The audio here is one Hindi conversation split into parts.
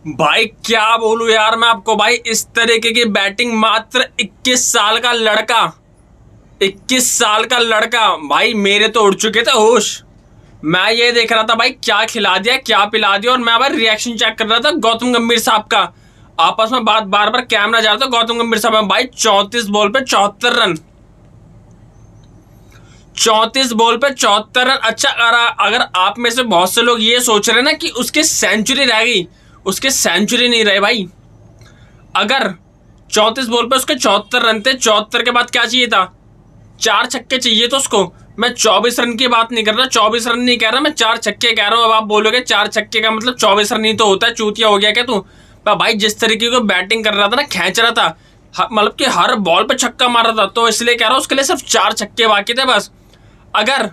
भाई क्या बोलूं यार मैं आपको भाई, इस तरीके की बैटिंग मात्र 21 साल का लड़का, 21 साल का लड़का भाई, मेरे तो उड़ चुके थे होश। मैं ये देख रहा था भाई क्या खिला दिया क्या पिला दिया, और मैं भाई रिएक्शन चेक कर रहा था गौतम गंभीर साहब का। आपस में बात बार बार कैमरा जा रहा था गौतम गंभीर साहब में। भाई 34 बॉल पे 74 रन, 34 बॉल पे 74 रन। अच्छा अगर आप में से बहुत से लोग ये सोच रहे हैं ना कि उसके सेंचुरी रह गई, उसके सेंचुरी नहीं रहे भाई। अगर 34 बॉल पे उसके 74 रन थे, 74 के बाद क्या चाहिए था? 4 छक्के चाहिए तो उसको। मैं 24 रन की बात नहीं कर रहा, 24 रन नहीं कह रहा मैं, 4 छक्के कह रहा हूं। अब आप बोलोगे 4 छक्के का मतलब 24 रन ही तो होता है, चूतिया हो गया क्या तू? भाई जिस तरीके को बैटिंग कर रहा था ना, खींच रहा था, मतलब कि हर बॉल पे छक्का मार रहा था, तो इसलिए कह रहा हूं उसके लिए सिर्फ 4 छक्के बाकी थे बस। अगर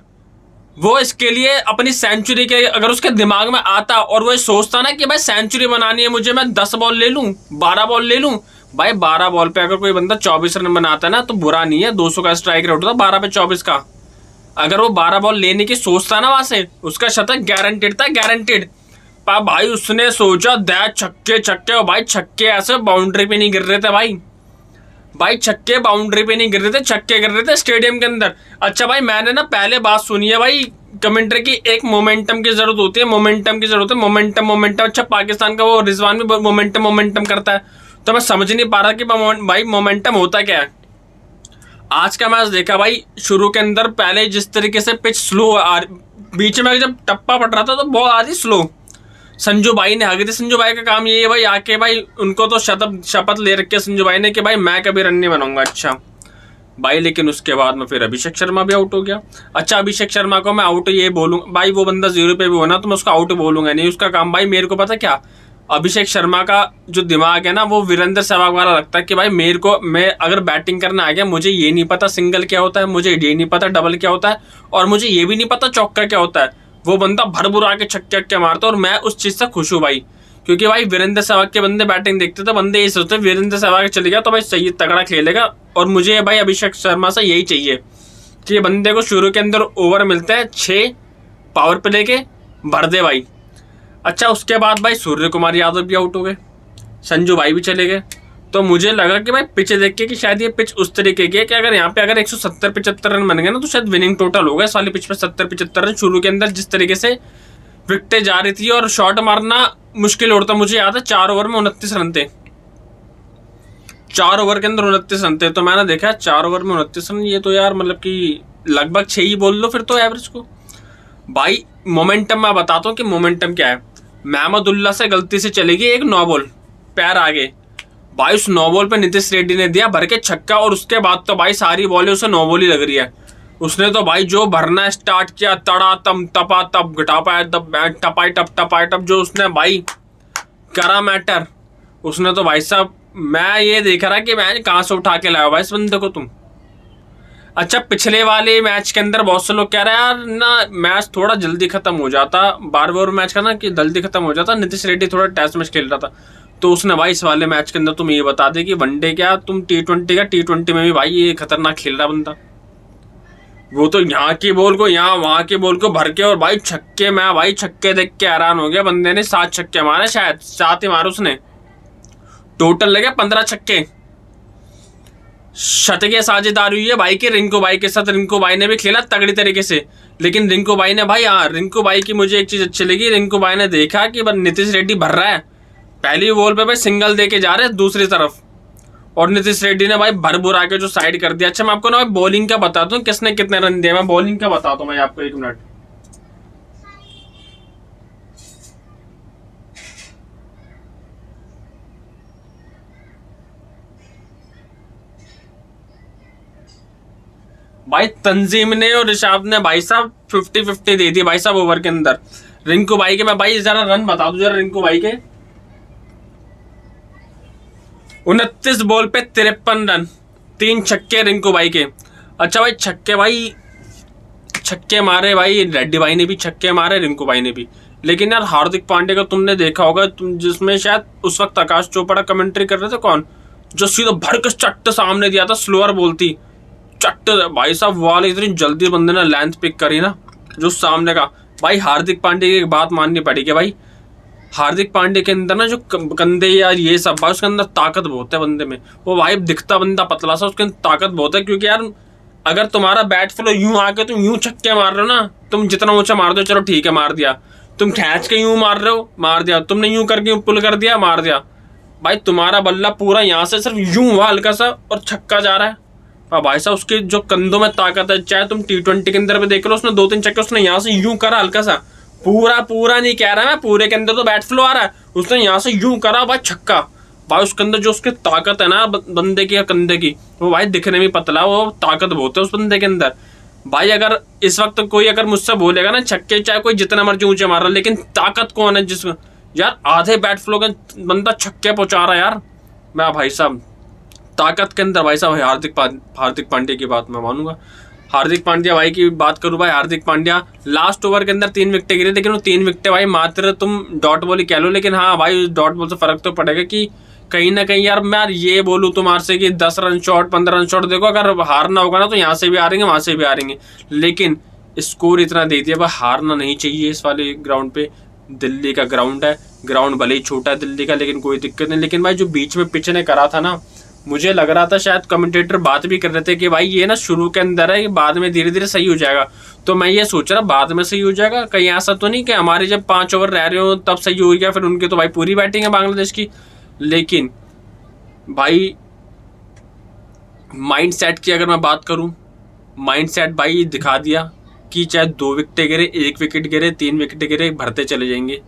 वो इसके लिए अपनी सेंचुरी के अगर उसके दिमाग में आता और वो सोचता ना कि भाई सेंचुरी बनानी है मुझे, मैं 10 बॉल ले लूं, 12 बॉल ले लूं। भाई 12 बॉल पे अगर कोई बंदा 24 रन बनाता है ना तो बुरा नहीं है। 200 का स्ट्राइक रेट होता 12 पे 24 का। अगर वो 12 बॉल लेने की सोचता ना वहां से, उसका शतक गारंटेड था, गारंटेड। भाई उसने सोचा दे छक्के छक्के, और भाई छक्के ऐसे बाउंड्री पे नहीं गिर रहे थे भाई। भाई छक्के बाउंड्री पे नहीं गिर रहे थे, छक्के गिर रहे थे स्टेडियम के अंदर। अच्छा भाई मैंने ना पहले बात सुनी है भाई कमेंट्री की, एक मोमेंटम की जरूरत होती है, मोमेंटम की जरूरत है, मोमेंटम मोमेंटम। अच्छा पाकिस्तान का वो रिजवान भी मोमेंटम मोमेंटम करता है, तो मैं समझ नहीं पा रहा कि भाई मोमेंटम होता क्या है। आज का मैच देखा भाई, शुरू के अंदर पहले जिस तरीके से पिच स्लो, बीच में जब टप्पा पड़ रहा था तो बहुत आ रही स्लो। संजू भाई ने हगी थी, संजू भाई का काम ये है भाई आके भाई, उनको तो शपथ ले रखी है संजू भाई ने कि भाई मैं कभी रन नहीं बनाऊंगा। अच्छा भाई लेकिन उसके बाद में फिर अभिषेक शर्मा भी आउट हो गया। अच्छा अभिषेक शर्मा को मैं आउट ये बोलूंगा भाई, वो बंदा 0 पे भी होना तो मैं उसको आउट बोलूंगा नहीं, उसका काम भाई मेरे को पता क्या, अभिषेक शर्मा का जो दिमाग है ना वो वीरेंद्र सहवाग वाला लगता है कि भाई मेरे को, मैं अगर बैटिंग करना आ गया, मुझे ये नहीं पता सिंगल क्या होता है, मुझे ये नहीं पता डबल क्या होता है, और मुझे ये भी नहीं पता चौका क्या होता है। वो बंदा भर भुर आके छक्के छक्के मारता है, और मैं उस चीज से खुश हूँ भाई। क्योंकि भाई वीरेंद्र सहवाग के बंदे बैटिंग देखते थे, बंदे ये सोचते वीरेंद्र सहवाग चले गया तो भाई सही तगड़ा खेलेगा, और मुझे भाई अभिषेक शर्मा से यही चाहिए कि बंदे को शुरू के अंदर ओवर मिलते हैं 6 पावर प्ले के, भर दे भाई। अच्छा उसके बाद भाई सूर्य कुमार यादव भी आउट हो गए, संजू भाई भी चले गए, तो मुझे लगा कि भाई पिच देख के कि शायद ये पिच उस तरीके की है कि अगर यहाँ पे अगर 170-75 रन बन गए ना तो शायद विनिंग टोटल होगा इस वाली पिच पे। 70-75 रन शुरू के अंदर जिस तरीके से विकेटें जा रही थी और शॉट मारना मुश्किल होता, मुझे याद है 4 ओवर में 29 रन थे, 4 ओवर के अंदर 29 रन थे। तो मैंने देखा 4 ओवर में 29 रन, ये तो यार मतलब कि लगभग 6 ही बोल लो फिर तो एवरेज को। भाई मोमेंटम मैं बताता हूँ कि मोमेंटम क्या है। महमदुल्ला से गलती से चलेगी एक 9 बॉल पैर आगे, भाई उस 9 बॉल पे नीतीश रेड्डी ने दिया भर के छक्का, और उसके बाद तो भाई सारी बॉलें उसे 9 बॉल ही लग रही है। उसने तो भाई जो भरना स्टार्ट किया, तड़ा तम टपा तप घटापा तप टपाई टप टपाई टप, जो उसने भाई करा मैटर, उसने तो भाई साहब मैं ये देख रहा कि मैं कहाँ से उठा के लाया भाई इस बंदे को तुम। अच्छा पिछले वाले मैच के अंदर बहुत से लोग कह रहे हैं यार ना मैच थोड़ा जल्दी खत्म हो जाता, 12 ओवर मैच का ना कि जल्दी खत्म हो जाता, नीतीश रेड्डी थोड़ा टेस्ट मैच खेल रहा था। तो उसने भाई इस वाले मैच के अंदर तुम ये बता दे कि वनडे क्या तुम T20 का, T20 में भी भाई ये खतरनाक खेल रहा बंदा। वो तो यहाँ की बॉल को यहाँ, वहां की बॉल को भर के, और भाई छक्के, मैं भाई छक्के देख के हैरान हो गया। बंदे ने 7 छक्के मारे, शायद 7 ही मारे उसने, टोटल लगे 15 छक्के। शतकीय साझेदारी हुई है भाई के रिंकू भाई के साथ, रिंकू भाई ने भी खेला तगड़ी तरीके से। लेकिन रिंकू भाई ने भाई, हाँ रिंकू भाई की मुझे एक चीज अच्छी लगी, रिंकू भाई ने देखा कि नीतीश रेड्डी भर रहा है, पहली बॉल पे भाई सिंगल दे के जा रहे हैं दूसरी तरफ, और नीतीश रेड्डी ने भाई भर भुरा के जो साइड कर दिया। अच्छा मैं आपको ना भाई बॉलिंग का बताता हूँ किसने कितने रन दिए, मैं बॉलिंग का बताता हूँ मैं आपको, 1 मिनट। भाई तंजीम ने और ऋषभ ने भाई साहब 50-50 दे दी भाई साहब ओवर के अंदर। रिंकू भाई के मैं भाई जरा रन बता दूं जरा, रिंकू भाई के 29 बॉल पे 53 रन, 3 छक्के रिंकू भाई के। अच्छा भाई छक्के, भाई छक्के मारे भाई, रेड्डी भाई ने भी छक्के मारे, रिंकू भाई ने भी। लेकिन यार हार्दिक पांड्या का तुमने देखा होगा, तुम जिसमें शायद उस वक्त आकाश चोपड़ा कमेंट्री कर रहे थे, कौन जो सीधा भर के चट्ट सामने दिया था, स्लोअर बोलती चट्ट भाई साहब, वाले इतनी जल्दी बंदे ने लेंथ पिक करी ना जो सामने का। भाई हार्दिक पांड्या की एक बात माननी पड़ेगी भाई, हार्दिक पांड्या के अंदर ना जो कंधे या ये सब भाई, उसके अंदर ताकत बहुत है बंदे में। वो भाई दिखता बंदा पतला सा, उसके अंदर ताकत बहुत है। क्योंकि यार अगर तुम्हारा बैट फ्लो यूं आके तुम यूं छक्के मार रहे हो ना, तुम जितना ऊंचा मार दो चलो ठीक है मार दिया, तुम खींच के यूं मार रहे हो मार दिया, तुमने यूं करके पुल कर दिया मार दिया, भाई तुम्हारा बल्ला पूरा यहाँ से सिर्फ यूं हुआ हल्का सा और छक्का जा रहा है। और भाई साहब उसके जो कंधों में ताकत है, चाहे तुम T20 के अंदर भी देख लो, उसने 2-3 छक्के उसने यहाँ से यूं करा हल्का सा, पूरा नहीं कह रहा मैं, पूरे के अंदर तो बैट फ्लो आ रहा है, उसने यहाँ से यूं करा भाई छक्का। भाई उसके अंदर जो उसकी ताकत है ना बंदे की या कंधे की, वो भाई दिखने में पतला, वो ताकत बहुत है उस बंदे के अंदर। भाई अगर इस वक्त कोई अगर मुझसे बोलेगा ना छक्के चाहे कोई जितना मर्जी ऊंचे मार रहा, लेकिन ताकत कौन है जिसमें यार आधे बैट फ्लो का बंदा छक्के पहुंचा रहा है यार, मैं भाई साहब ताकत के अंदर भाई साहब हार्दिक पांड्या की बात मैं मानूंगा। हार्दिक पांड्या भाई की बात करूं भाई, हार्दिक पांड्या लास्ट ओवर के अंदर 3 विकेटें गिरी, लेकिन वो 3 विकेटें भाई मात्र तुम डॉट बॉल ही कह लो, लेकिन हाँ भाई डॉट बॉल से फर्क तो पड़ेगा कि कहीं ना कहीं यार मैं ये बोलूँ तुम्हारे से कि 10 रन शॉट 15 रन शॉट, देखो अगर हारना होगा ना तो यहाँ से भी हारेंगे वहां से भी हारेंगे, लेकिन स्कोर इतना दे दिया भाई हारना नहीं चाहिए इस वाले ग्राउंड पे। दिल्ली का ग्राउंड है, ग्राउंड भले ही छोटा है दिल्ली का, लेकिन कोई दिक्कत नहीं। लेकिन भाई जो बीच में पिच ने करा था ना, मुझे लग रहा था शायद कमेंटेटर बात भी कर रहे थे कि भाई ये ना शुरू के अंदर है, बाद में धीरे धीरे सही हो जाएगा। तो मैं ये सोच रहा बाद में सही हो जाएगा, कहीं ऐसा तो नहीं कि हमारे जब 5 ओवर रह रहे हो तब सही हो गया, फिर उनके तो भाई पूरी बैटिंग है बांग्लादेश की। लेकिन भाई माइंड सेट की अगर मैं बात करूं, माइंड सेट भाई दिखा दिया कि चाहे 2 विकेटें गिरे, 1 विकेट गिरे, 3 विकेट गिरे, भरते चले जाएंगे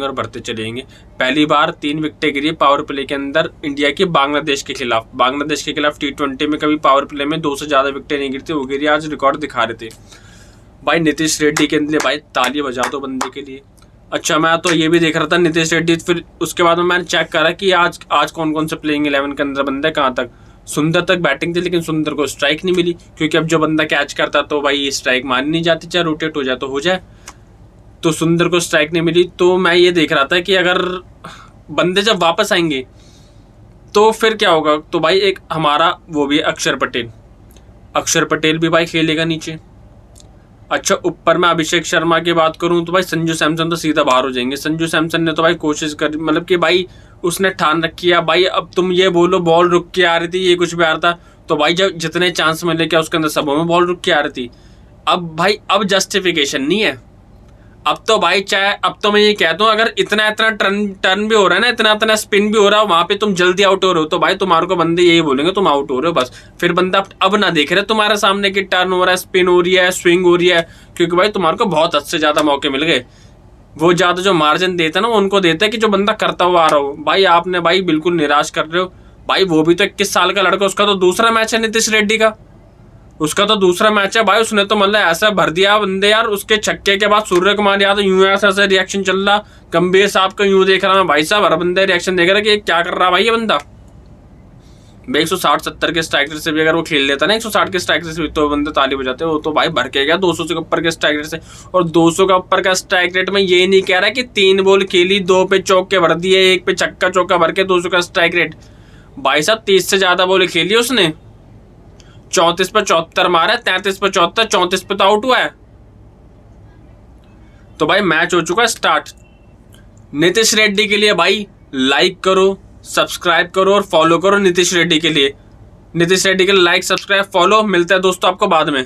और भरते चले जाएंगे। पहली बार 3 विकेटें गिरी पावर प्ले के अंदर इंडिया की बांग्लादेश के खिलाफ। T20 में कभी पावर प्ले में 2 से ज़्यादा विकेटें नहीं गिरती, वो गिरी, आज रिकॉर्ड दिखा रहे थे भाई। नीतीश रेड्डी के लिए भाई ताली बजा दो बंदे के लिए। अच्छा मैं तो ये भी देख रहा था नीतीश रेड्डी, फिर उसके बाद में मैंने चेक करा कि आज कौन कौन से प्लेइंग 11 के अंदर बंदे कहाँ तक। सुंदर तक बैटिंग थी, लेकिन सुंदर को स्ट्राइक नहीं मिली, क्योंकि अब जो बंदा कैच करता तो भाई स्ट्राइक मानी नहीं जाती, चाहे रोटेट हो जाए तो हो जाए, तो सुंदर को स्ट्राइक नहीं मिली। तो मैं ये देख रहा था कि अगर बंदे जब वापस आएंगे तो फिर क्या होगा। तो भाई एक हमारा वो भी अक्षर पटेल भी भाई खेलेगा नीचे। अच्छा ऊपर मैं अभिषेक शर्मा की बात करूं तो भाई संजू सैमसन तो सीधा बाहर हो जाएंगे। संजू सैमसन ने तो भाई कोशिश कर, मतलब कि भाई उसने ठान रखी है भाई, अब तुम ये बोलो बॉल रुक के आ रही थी, ये कुछ भी आ रहा था, तो भाई जब जितने चांस मिले क्या उसके अंदर सबों में बॉल रुक के आ रही थी। अब भाई अब जस्टिफिकेशन नहीं है, अब तो भाई चाहे अब तो मैं ये कहता हूँ अगर इतना टर्न भी हो रहा है ना, इतना स्पिन भी हो रहा है, वहां पे तुम जल्दी आउट हो रहे हो तो भाई तुम्हारे को बंदे यही बोलेंगे तुम आउट हो रहे हो बस। फिर बंदा अब ना देख रहे तुम्हारे सामने कि टर्न हो रहा है, स्पिन हो रही है, स्विंग हो रही है, क्योंकि भाई तुम्हारे को बहुत हद से ज्यादा मौके मिल गए। वो ज्यादा जो मार्जिन देते ना उनको देते हैं कि जो बंदा करता हुआ आ रहा हो। भाई आपने भाई बिल्कुल निराश कर रहे हो भाई, वो भी तो 21 साल का लड़का, उसका तो दूसरा मैच है नीतीश रेड्डी का, उसका तो दूसरा मैच है भाई। उसने तो मतलब ऐसा भर दिया बंदे यार, उसके छक्के के बाद सूर्य कुमार यादव यूं ऐसा रिएक्शन चल रहा, गंभीर साहब का यूं देख रहा मैं भाई साहब, हर बंदे रिएक्शन देख रहा कि क्या कर रहा भाई ये बंदा। 160-70 के स्ट्राइक रेट से भी अगर वो खेल लेता ना, 160 के स्ट्राइक रेट से तो बंदे ताली बजाते, वो तो भाई भर के गया 200 से ऊपर के स्ट्राइक रेट से। और 200 का ऊपर का स्ट्राइक रेट में ये नहीं कह रहा कि 3 बॉल खेली, 2 पे चौके भर दिए, 1 पे छक्का चौका भर के 200 का स्ट्राइक रेट। भाई साहब 30 से ज्यादा बॉल खेली उसने, 34 पे 74 मारा, 33 पे 74, 34 पे तो आउट हुआ है। तो भाई मैच हो चुका है स्टार्ट। नीतीश रेड्डी के लिए भाई लाइक करो, सब्सक्राइब करो और फॉलो करो नीतीश रेड्डी के लिए। नीतीश रेड्डी के लिए लाइक सब्सक्राइब फॉलो। मिलता है दोस्तों आपको बाद में।